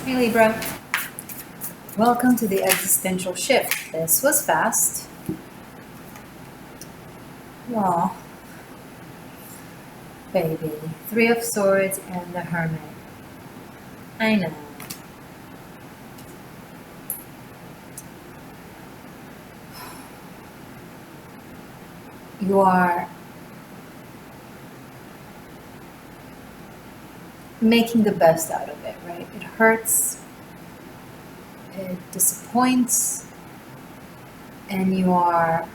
Hey Libra, welcome to the existential shift. This was fast. Aw, baby. Three of Swords and the Hermit. I know. You are making the best out of it, right? It hurts, it disappoints, and you are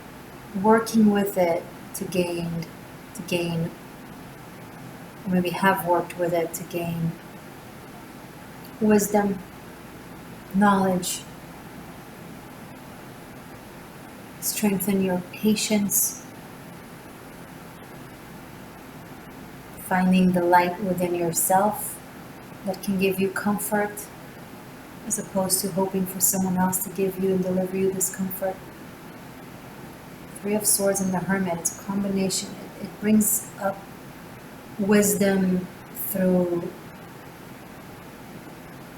working with it to gain, or maybe have worked with it to gain wisdom, knowledge, strengthen your patience, finding the light within yourself that can give you comfort, as opposed to hoping for someone else to give you and deliver you this comfort. Three of Swords and the Hermit, it's a combination. It brings up wisdom through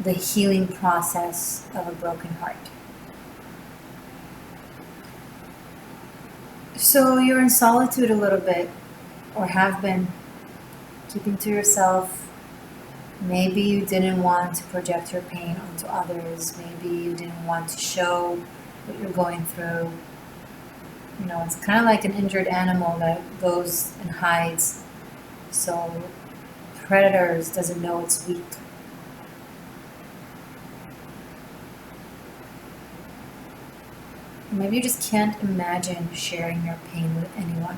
the healing process of a broken heart. So you're in solitude a little bit, or have been, keeping to yourself. Maybe you didn't want to project your pain onto others. Maybe you didn't want to show what you're going through. You know, it's kind of like an injured animal that goes and hides, so predators doesn't know it's weak. Maybe you just can't imagine sharing your pain with anyone.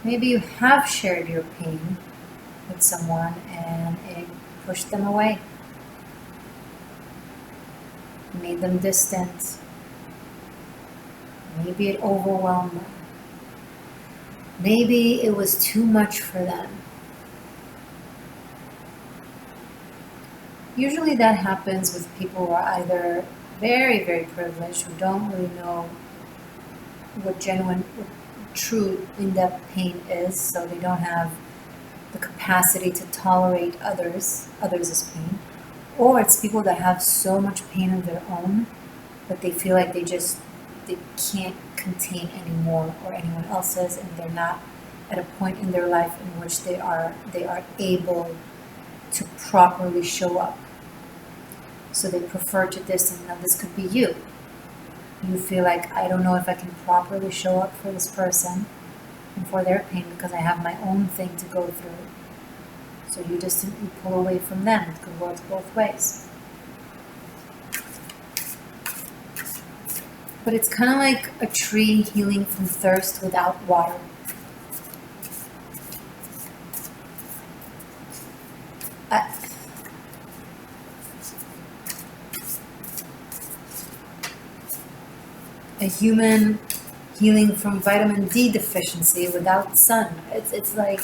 Maybe you have shared your pain with someone and it pushed them away, made them distant. Maybe it overwhelmed them. Maybe it was too much for them. Usually that happens with people who are either very, very privileged, who don't really know what genuine, true in-depth pain is, so they don't have the capacity to tolerate others' pain, or it's people that have so much pain of their own that they feel like they can't contain anymore or anyone else's, and they're not at a point in their life in which they are able to properly show up, so they prefer to distance. Now this could be you. You feel like, I don't know if I can properly show up for this person and for their pain because I have my own thing to go through. So you pull away from them. It could work both ways. But it's kind of like a tree healing from thirst without water. A human healing from vitamin D deficiency without sun. It's like,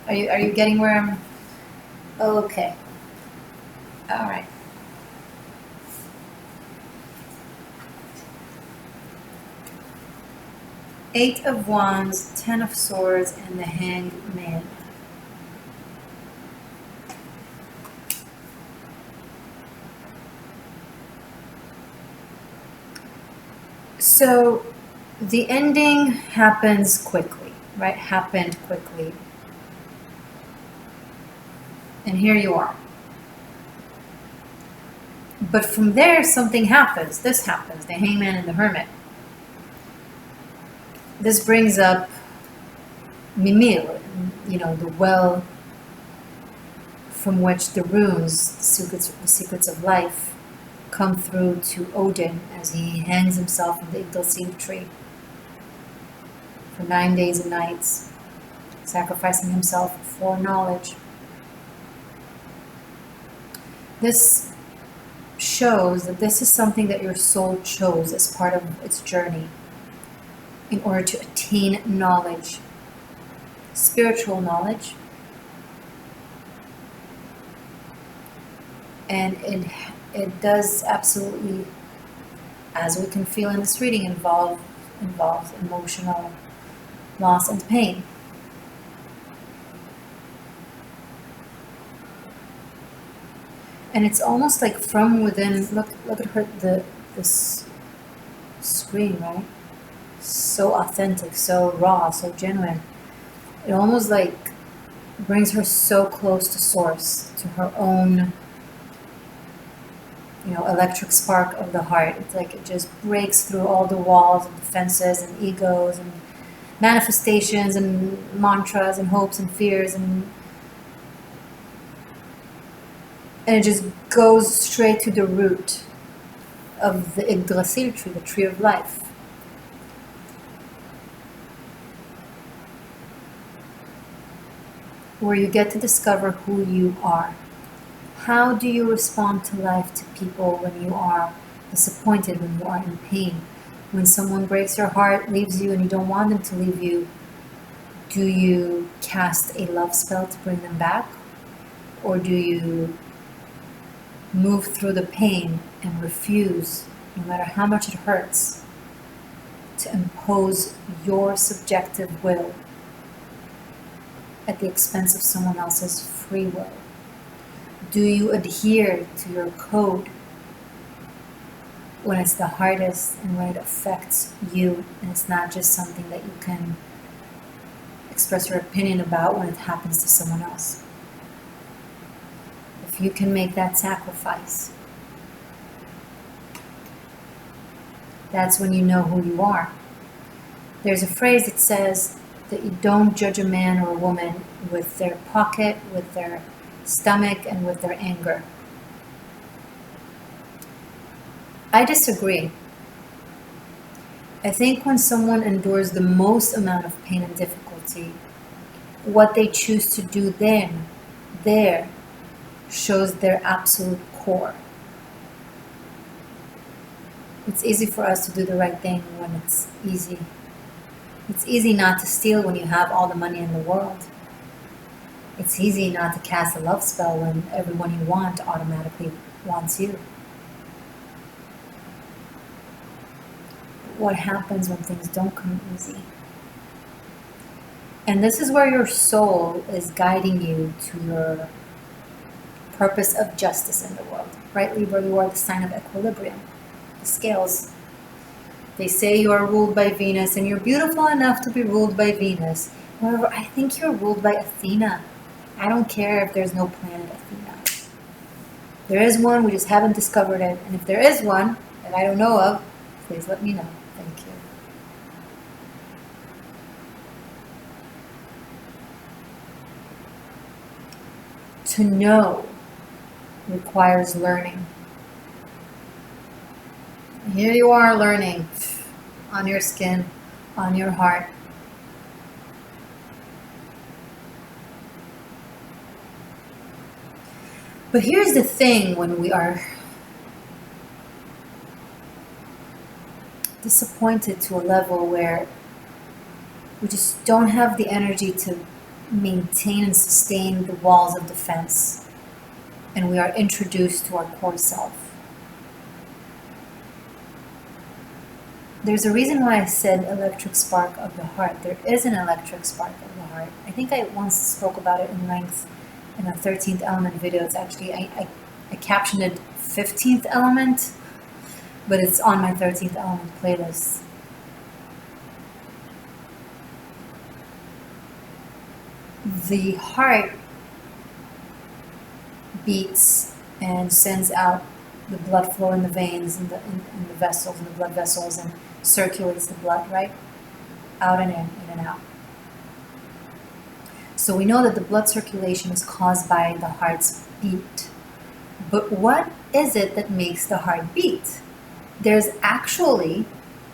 are you getting where I'm? Okay. All right. Eight of Wands, 10 of Swords, and the Hanged Man. So the ending happens quickly, right? Happened quickly. And here you are. But from there, something happens. This happens, the Hangman and the Hermit. This brings up Mimir, you know, the well from which the runes, the secrets of life, come through to Odin as he hangs himself in the Yggdrasil tree for 9 days and nights, sacrificing himself for knowledge. This shows that this is something that your soul chose as part of its journey in order to attain knowledge, spiritual knowledge. And it does absolutely, as we can feel in this reading, involve involves emotional loss and pain. And it's almost like from within. Look at her, this screen, right? So authentic, so raw, so genuine. It almost like brings her so close to source, to her own, electric spark of the heart. It's like it just breaks through all the walls and defenses and egos and manifestations and mantras and hopes and fears, and it just goes straight to the root of the Yggdrasil tree, the tree of life. Where you get to discover who you are. How do you respond to life, to people, when you are disappointed, when you are in pain? When someone breaks your heart, leaves you, and you don't want them to leave you, do you cast a love spell to bring them back? Or do you move through the pain and refuse, no matter how much it hurts, to impose your subjective will at the expense of someone else's free will? Do you adhere to your code when it's the hardest and when it affects you, and it's not just something that you can express your opinion about when it happens to someone else? If you can make that sacrifice, that's when you know who you are. There's a phrase that says that you don't judge a man or a woman with their pocket, with their stomach, and with their anger. I disagree. I think when someone endures the most amount of pain and difficulty, what they choose to do then, there, shows their absolute core. It's easy for us to do the right thing when it's easy. It's easy not to steal when you have all the money in the world. It's easy not to cast a love spell when everyone you want automatically wants you. But what happens when things don't come easy? And this is where your soul is guiding you to your purpose of justice in the world. Right, Libra, you are the sign of equilibrium, the scales. They say you are ruled by Venus, and you're beautiful enough to be ruled by Venus. However, I think you're ruled by Athena. I don't care if there's no planet Athena. There is one, we just haven't discovered it. And if there is one that I don't know of, please let me know. Thank you. To know requires learning. Here you are learning on your skin, on your heart. But here's the thing, when we are disappointed to a level where we just don't have the energy to maintain and sustain the walls of defense, and we are introduced to our core self. There's a reason why I said electric spark of the heart. There is an electric spark of the heart. I think I once spoke about it in length in a 13th element video. It's actually, I captioned it 15th element, but it's on my 13th element playlist. The heart beats and sends out the blood flow in the veins and the vessels, and the blood vessels, and circulates the blood, right? Out and in and out. So we know that the blood circulation is caused by the heart's beat. But what is it that makes the heart beat? There's actually,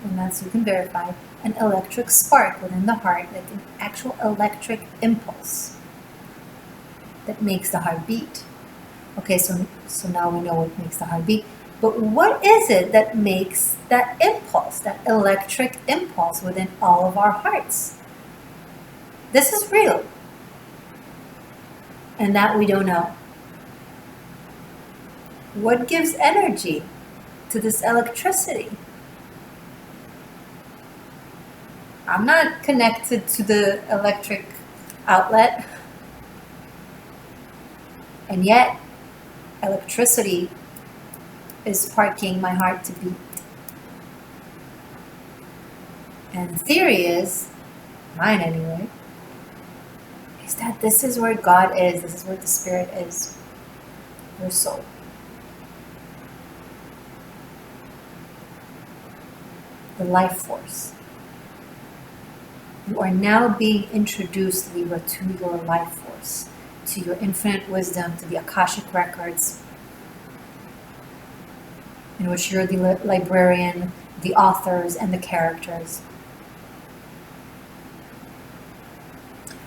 and that's, you can verify, an electric spark within the heart, like an actual electric impulse that makes the heart beat. Okay, so now we know what makes the heart beat. But what is it that makes that impulse, that electric impulse within all of our hearts? This is real. And that we don't know. What gives energy to this electricity? I'm not connected to the electric outlet. And yet, electricity is sparking my heart to beat. And the theory is, mine anyway, is that this is where God is, this is where the Spirit is, your soul. The life force. You are now being introduced, Libra, to your life force, to your infinite wisdom, to the Akashic records, in which you're the librarian, the authors, and the characters.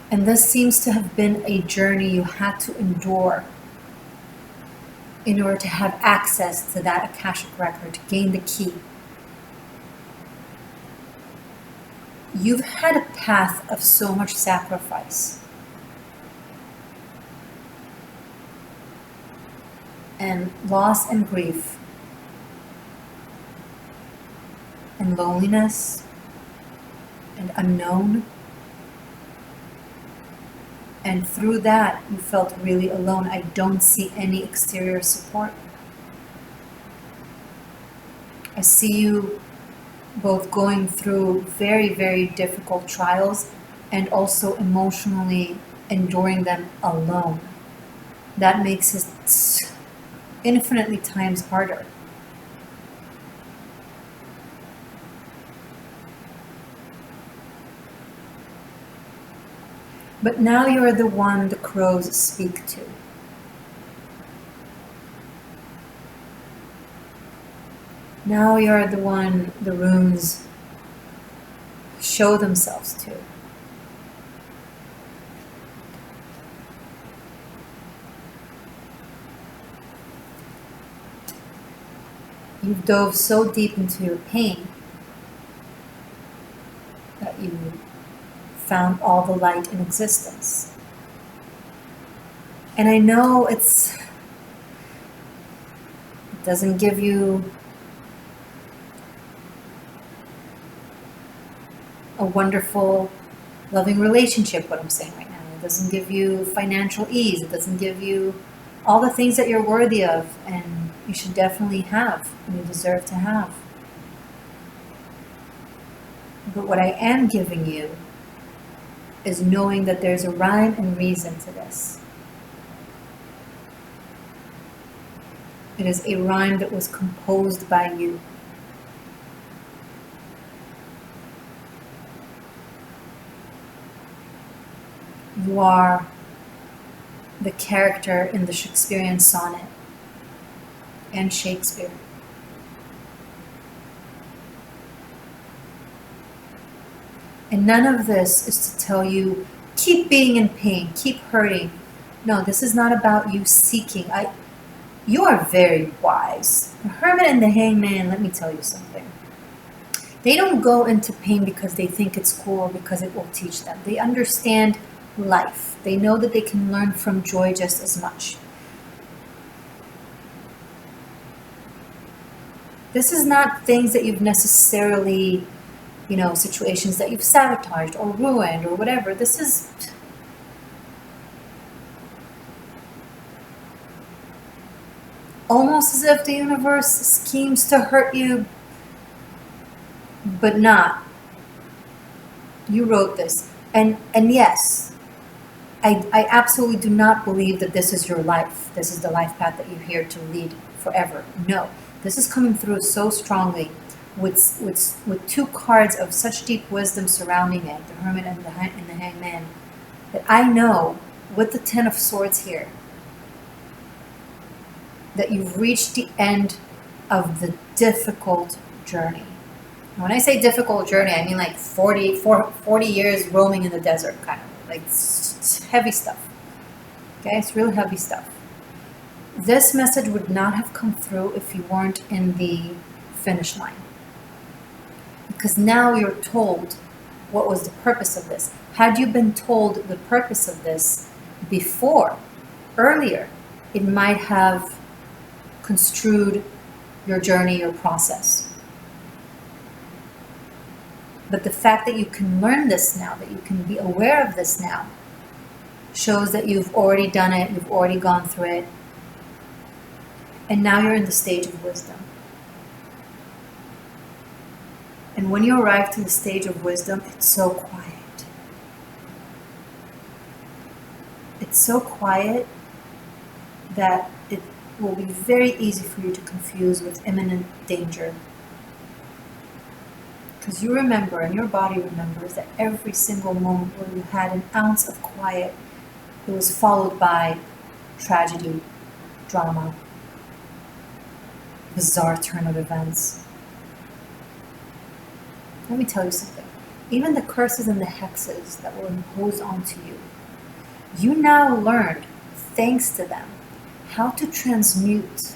And this seems to have been a journey you had to endure in order to have access to that Akashic record, to gain the key. You've had a path of so much sacrifice. And loss and grief. And loneliness. And unknown. And through that, you felt really alone. I don't see any exterior support. I see you both going through very, very difficult trials and also emotionally enduring them alone. That makes it infinitely times harder. But now you're the one the crows speak to. Now you're the one the runes show themselves to. You've dove so deep into your pain that you found all the light in existence. And I know it doesn't give you a wonderful, loving relationship, what I'm saying right now. It doesn't give you financial ease. It doesn't give you all the things that you're worthy of and you should definitely have and you deserve to have. But what I am giving you is knowing that there's a rhyme and reason to this. It is a rhyme that was composed by you. You are the character in the Shakespearean sonnet and Shakespeare. And none of this is to tell you, keep being in pain, keep hurting. No, this is not about you seeking. You are very wise. The Hermit and the Hangman, let me tell you something. They don't go into pain because they think it's cool or because it will teach them. They understand life. They know that they can learn from joy just as much. This is not things that you've necessarily, situations that you've sabotaged or ruined or whatever. This is almost as if the universe schemes to hurt you, but not. You wrote this. And yes, I absolutely do not believe that this is your life. This is the life path that you're here to lead forever. No, this is coming through so strongly with two cards of such deep wisdom surrounding it, the Hermit and the Hangman, that I know with the Ten of Swords here that you've reached the end of the difficult journey. And when I say difficult journey, I mean like 40 years roaming in the desert, kind of like it's heavy stuff. Okay, it's really heavy stuff. This message would not have come through if you weren't in the finish line. Because now you're told what was the purpose of this. Had you been told the purpose of this before, earlier, it might have construed your journey, your process. But the fact that you can learn this now, that you can be aware of this now, shows that you've already done it, you've already gone through it, and now you're in the stage of wisdom. And when you arrive to the stage of wisdom, it's so quiet. It's so quiet that it will be very easy for you to confuse with imminent danger. Because you remember, and your body remembers, that every single moment where you had an ounce of quiet, it was followed by tragedy, drama, bizarre turn of events. Let me tell you something. Even the curses and the hexes that were imposed onto you, you now learned, thanks to them, how to transmute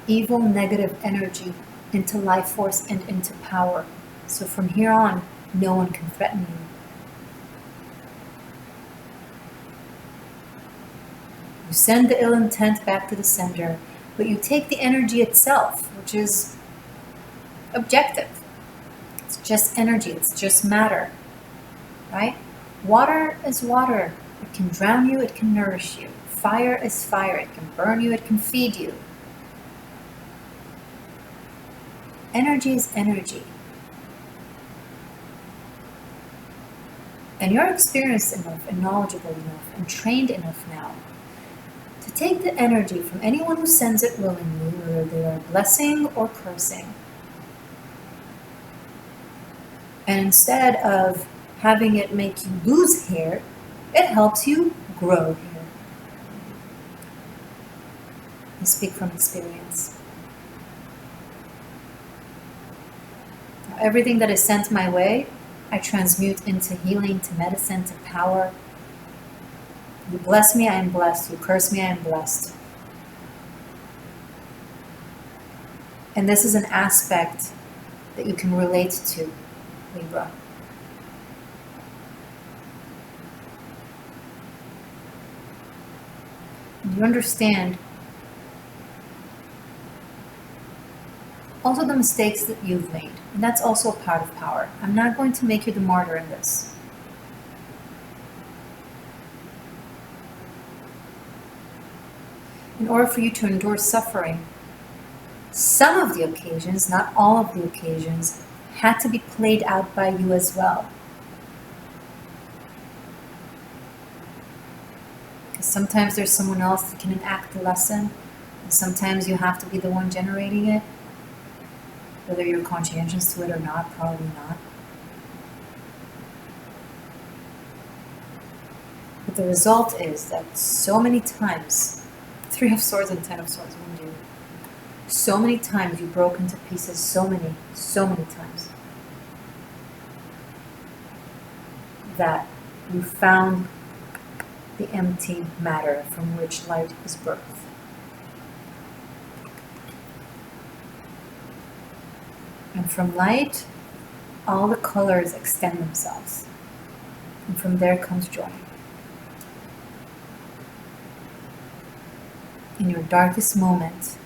evil, negative energy into life force and into power. So from here on, no one can threaten you. You send the ill intent back to the sender, but you take the energy itself, which is objective. It's just energy, it's just matter, right? Water is water. It can drown you, it can nourish you. Fire is fire, it can burn you, it can feed you. Energy is energy. And you're experienced enough and knowledgeable enough and trained enough now to take the energy from anyone who sends it willingly, whether they are blessing or cursing. And instead of having it make you lose hair, it helps you grow hair. I speak from experience. Now, everything that is sent my way, I transmute into healing, to medicine, to power. You bless me, I am blessed. You curse me, I am blessed. And this is an aspect that you can relate to, Libra. And you understand also the mistakes that you've made. And that's also a part of power. I'm not going to make you the martyr in this. In order for you to endure suffering, some of the occasions, not all of the occasions, had to be played out by you as well. Because sometimes there's someone else that can enact the lesson, and sometimes you have to be the one generating it. Whether you're conscientious to it or not, probably not. But the result is that so many times, 3 of Swords and 10 of Swords, mind you, so many times you broke into pieces, so many times, that you found the empty matter from which light is birthed. And from light, all the colors extend themselves. And from there comes joy. In your darkest moment,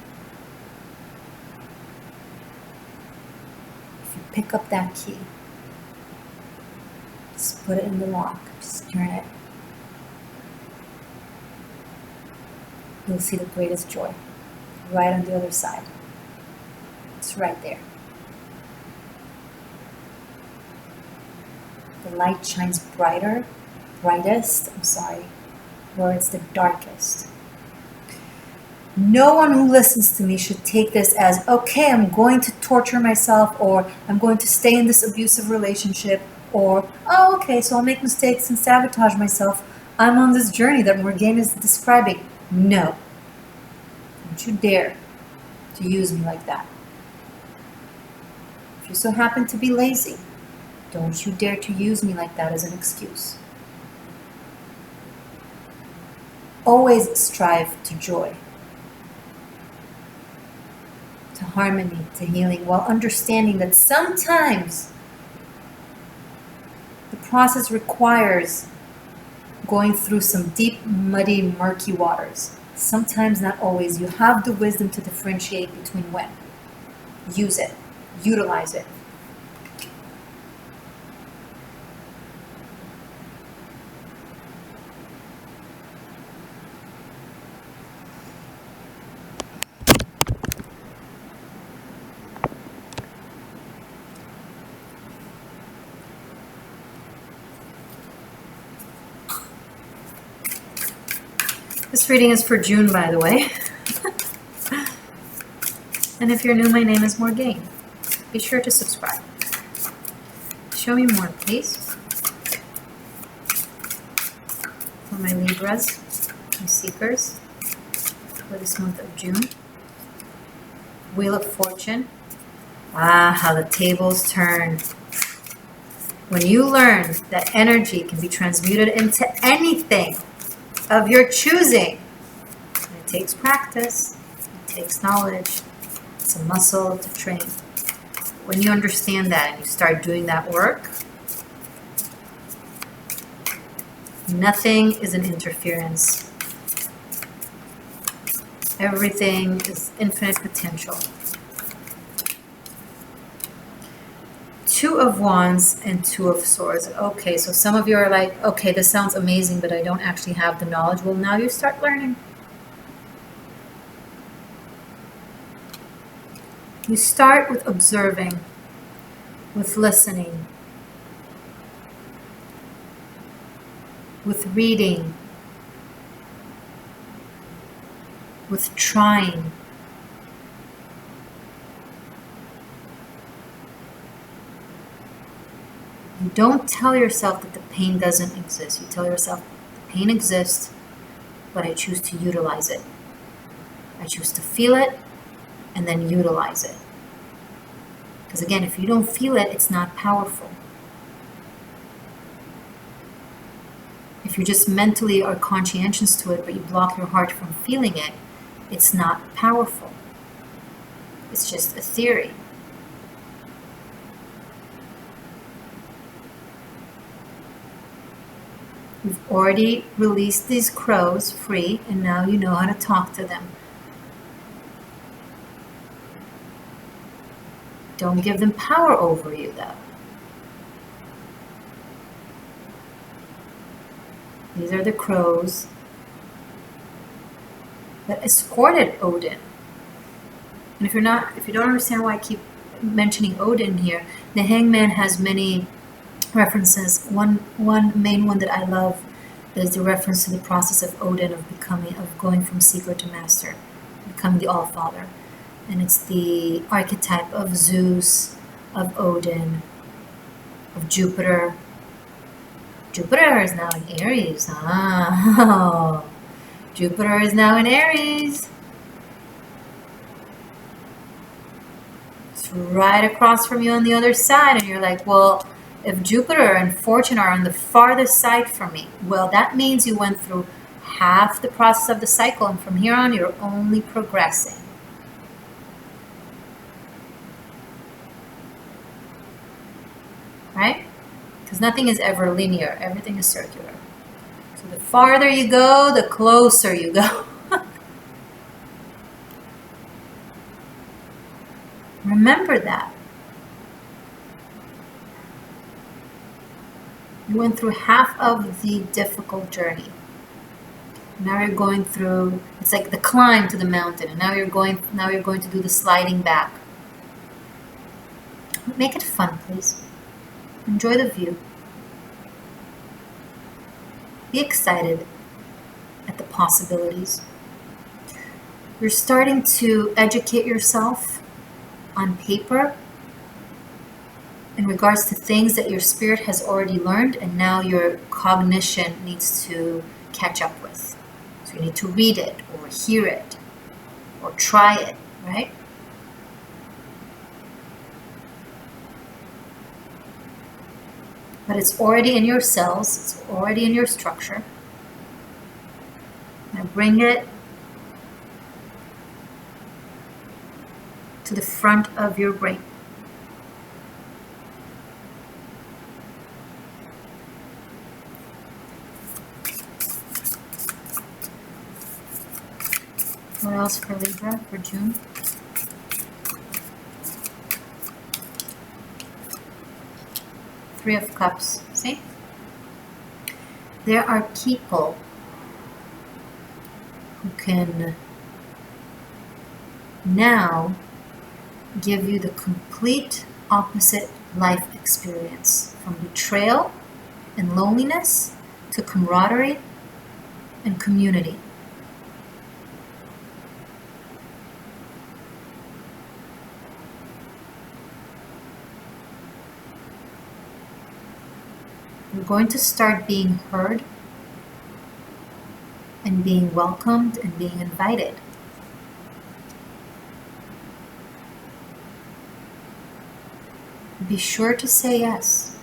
if you pick up that key, just put it in the lock, just turn it, you'll see the greatest joy right on the other side. It's right there. The light shines brightest, where it's the darkest. No one who listens to me should take this as, okay, I'm going to torture myself, or I'm going to stay in this abusive relationship, or, oh, okay, so I'll make mistakes and sabotage myself. I'm on this journey that Morgane is describing. No. Don't you dare to use me like that. If you so happen to be lazy, don't you dare to use me like that as an excuse. Always strive to joy, to harmony, to healing, while understanding that sometimes the process requires going through some deep, muddy, murky waters. Sometimes, not always. You have the wisdom to differentiate between when. Use it. Utilize it. This reading is for June, by the way. And if you're new, my name is Morgane. Be sure to subscribe. Show me more, please. For my Libras and Seekers for this month of June. Wheel of Fortune. Ah, how the tables turn. When you learn that energy can be transmuted into anything of your choosing, it takes practice, it takes knowledge, it's a muscle to train. When you understand that and you start doing that work, nothing is an interference. Everything is infinite potential. Two of Wands and Two of Swords. Okay, so some of you are like, okay, this sounds amazing, but I don't actually have the knowledge. Well, now you start learning. You start with observing, with listening, with reading, with trying. You don't tell yourself that the pain doesn't exist. You tell yourself the pain exists, but I choose to utilize it. I choose to feel it and then utilize it. Because again, if you don't feel it, it's not powerful. If you just mentally are conscientious to it, but you block your heart from feeling it, it's not powerful. It's just a theory. You've already released these crows free, and now you know how to talk to them. Don't give them power over you, though. These are the crows that escorted Odin. And if you don't understand why I keep mentioning Odin here, the Hangman has many references. One main one that I love is the reference to the process of Odin, of going from seeker to master, becoming the All-Father. And it's the archetype of Zeus, of Odin, of Jupiter. Jupiter is now in Aries. Ah, Jupiter is now in Aries. It's right across from you on the other side, and you're like, well, if Jupiter and Fortune are on the farthest side from me, well, that means you went through half the process of the cycle, and from here on, you're only progressing. Right? Because nothing is ever linear. Everything is circular. So the farther you go, the closer you go. Remember that. You went through half of the difficult journey. Now you're going through, it's like the climb to the mountain, and now you're going to do the sliding back. Make it fun, please. Enjoy the view. Be excited at the possibilities. You're starting to educate yourself on paper in regards to things that your spirit has already learned, and now your cognition needs to catch up with. So you need to read it, or hear it, or try it, right? But it's already in your cells, it's already in your structure. Now bring it to the front of your brain. What else for Libra for June? Three of Cups. See? There are people who can now give you the complete opposite life experience, from betrayal and loneliness to camaraderie and community. You're going to start being heard and being welcomed and being invited. Be sure to say yes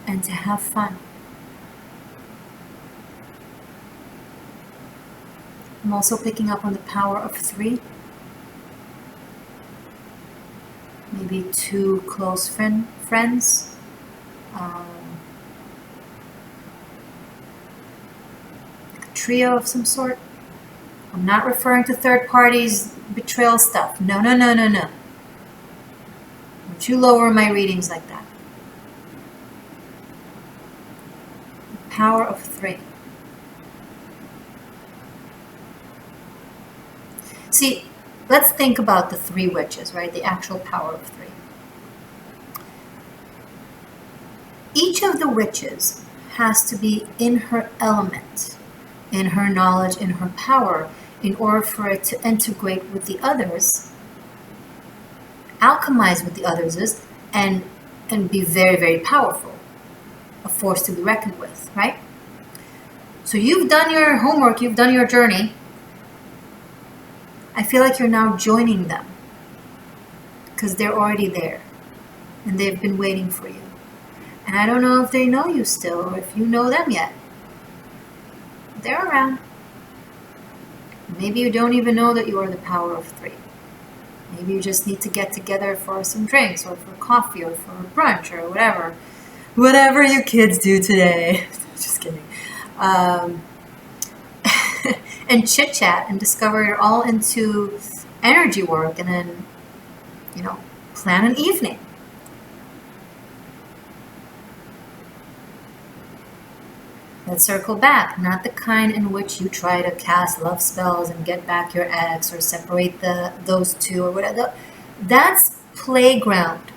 and to have fun. I'm also picking up on the power of 3. Maybe 2 close friends. Like a trio of some sort. I'm not referring to third parties, betrayal stuff. No, no, no, no, no. Don't you lower my readings like that. The power of 3. See, let's think about the 3 witches, right? The actual power of 3. Each of the witches has to be in her element, in her knowledge, in her power, in order for it to integrate with the others, alchemize with the others, and be very, very powerful, a force to be reckoned with, right? So you've done your homework, you've done your journey. I feel like you're now joining them because they're already there and they've been waiting for you. And I don't know if they know you still or if you know them yet. They're around. Maybe you don't even know that you are the power of 3. Maybe you just need to get together for some drinks or for coffee or for brunch or whatever. Whatever you kids do today. Just kidding. And chit chat and discover you're all into energy work and then, plan an evening. Let's circle back, not the kind in which you try to cast love spells and get back your ex or separate those two or whatever. That's playground.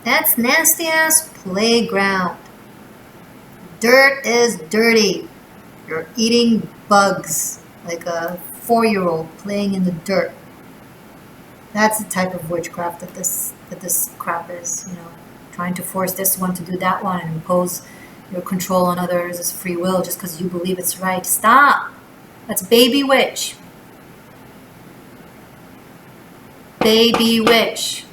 That's nasty ass playground. Dirt is dirty. You're eating bugs like a 4-year-old playing in the dirt. That's the type of witchcraft that this crap is, trying to force this one to do that one and impose your control on others as free will just because you believe it's right. Stop. That's baby witch. Baby witch.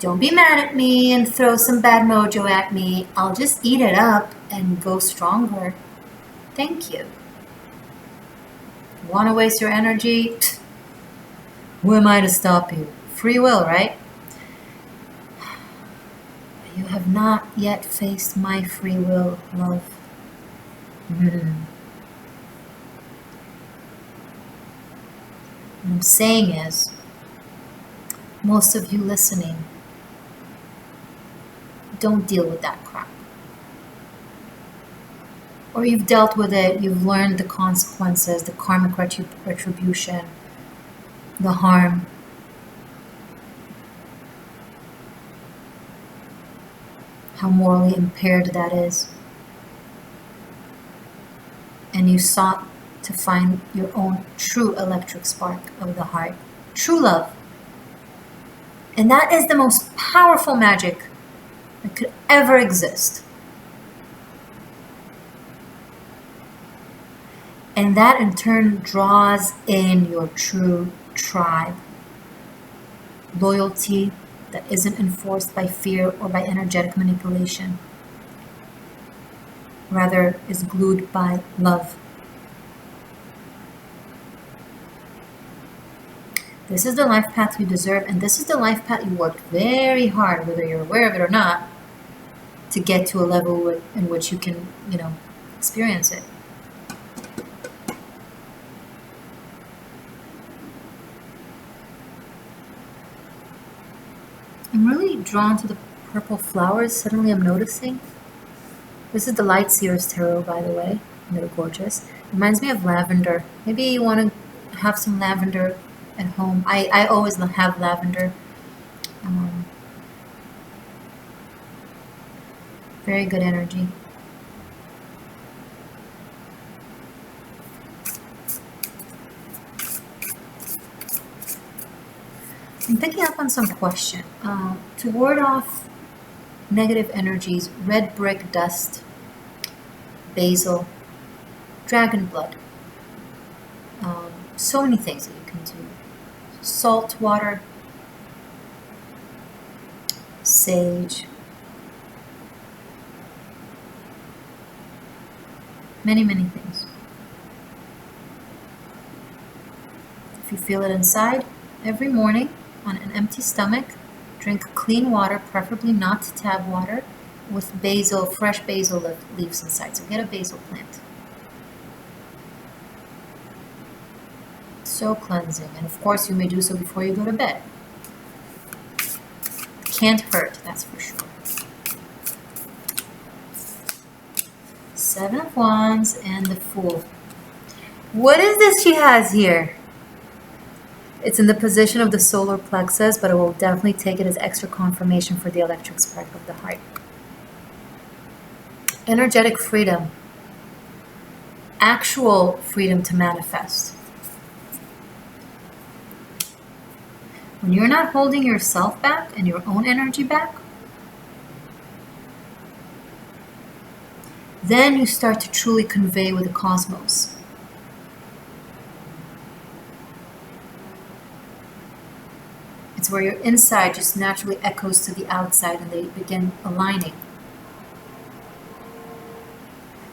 Don't be mad at me and throw some bad mojo at me. I'll just eat it up and go stronger. Thank you. Want to waste your energy? Who am I to stop you? Free will, right? You have not yet faced my free will, love. What I'm saying is, most of you listening, don't deal with that crap. Or you've dealt with it, you've learned the consequences, the karmic retribution, the harm. How morally impaired that is. And you sought to find your own true electric spark of the heart. True love. And that is the most powerful magic that could ever exist. And that in turn draws in your true tribe. Loyalty that isn't enforced by fear or by energetic manipulation. Rather is glued by love. This is the life path you deserve, and this is the life path you worked very hard, whether you're aware of it or not, to get to a level in which you can, experience it. I'm really drawn to the purple flowers. Suddenly I'm noticing. This is the Light Seers Tarot, by the way. They're gorgeous. Reminds me of lavender. Maybe you want to have some lavender at home. I always have lavender. Very good energy. I'm picking up on some question. To ward off negative energies, red brick dust, basil, dragon blood. So many things that you can do. Salt water, sage, many, many things. If you feel it inside, every morning on an empty stomach, drink clean water, preferably not tap water, with basil, fresh basil leaves inside. So get a basil plant. So cleansing. And of course you may do so before you go to bed. Can't hurt, that's for sure. Seven of Wands and the Fool. What is this she has here? It's in the position of the solar plexus, but I will definitely take it as extra confirmation for the electric spark of the heart. Energetic freedom. Actual freedom to manifest. When you're not holding yourself back and your own energy back, then you start to truly convey with the cosmos. It's where your inside just naturally echoes to the outside and they begin aligning.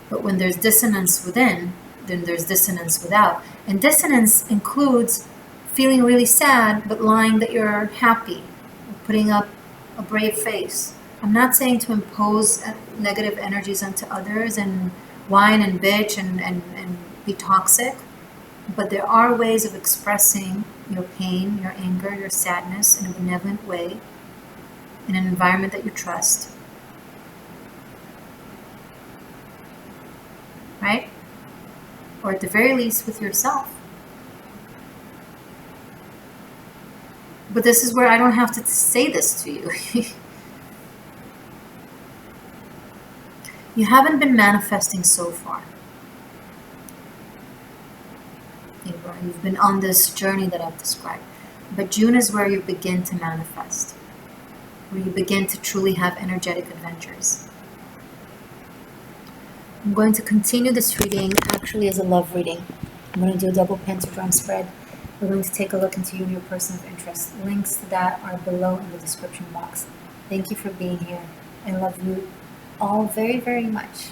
But when there's dissonance within, then there's dissonance without. And dissonance includes feeling really sad, but lying that you're happy, putting up a brave face. I'm not saying to impose negative energies onto others and whine and bitch and be toxic, but there are ways of expressing your pain, your anger, your sadness in a benevolent way, in an environment that you trust. Right? Or at the very least with yourself. But this is where I don't have to say this to you. You haven't been manifesting so far. Libra, you've been on this journey that I've described. But June is where you begin to manifest. Where you begin to truly have energetic adventures. I'm going to continue this reading actually as a love reading. I'm going to do a double pentagram spread. We're going to take a look into you and your person of interest. Links to that are below in the description box. Thank you for being here. I love you all very, very much.